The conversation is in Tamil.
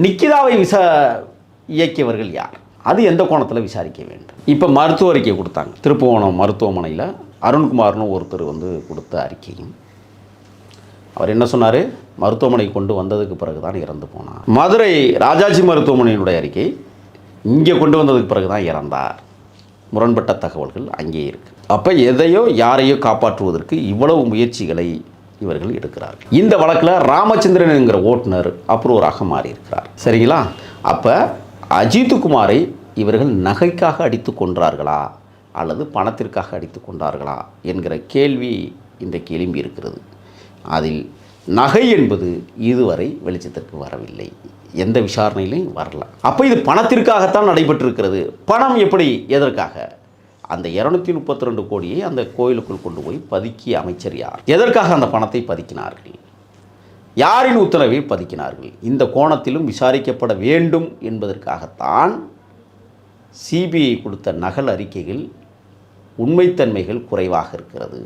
நிக்கிதாவை இயக்கியவர்கள் யார்? அது எந்த கோணத்தில் விசாரிக்க வேண்டும்? இப்போ மருத்துவ அறிக்கை கொடுத்தாங்க. திருப்புவனம் மருத்துவமனையில் அருண்குமார்னு ஒருத்தர் கொடுத்த அறிக்கையும் அவர் என்ன சொன்னார்? மருத்துவமனை கொண்டு வந்ததுக்கு பிறகு தான் இறந்து போனார். மதுரை ராஜாஜி மருத்துவமனையினுடைய அறிக்கை இங்கே கொண்டு வந்ததுக்கு பிறகு தான் இறந்தார். முரண்பட்ட தகவல்கள் அங்கே இருக்குது. அப்போ எதையோ யாரையோ காப்பாற்றுவதற்கு இவ்வளவு முயற்சிகளை இவர்கள் எடுக்கிறார்கள். இந்த வழக்கில் ராமச்சந்திரன் என்கிற ஓட்டுநர் அப்ரூவராக மாறியிருக்கிறார். சரிங்களா? அப்போ அஜித்குமாரை இவர்கள் நகைக்காக அடித்து கொன்றார்களா அல்லது பணத்திற்காக அடித்து கொண்டார்களா என்கிற கேள்வி இன்றைக்கு எழும்பி இருக்கிறது. அதில் நகை என்பது இதுவரை வெளிச்சத்திற்கு வரவில்லை, எந்த விசாரணையிலையும் வரல. அப்போ இது பணத்திற்காகத்தான் நடைபெற்றிருக்கிறது. பணம் எப்படி, எதற்காக? அந்த 232 கோடியை அந்த கோயிலுக்குள் கொண்டு போய் பதுக்கிய அமைச்சர் யார்? எதற்காக அந்த பணத்தை பதுக்கினார்கள்? யாரின் உத்தரவை பதுக்கினார்கள்? இந்த கோணத்திலும் விசாரிக்கப்பட வேண்டும் என்பதற்காகத்தான் சிபிஐ கொடுத்த நகல் அறிக்கைகள் உண்மைத்தன்மைகள் குறைவாக இருக்கிறது.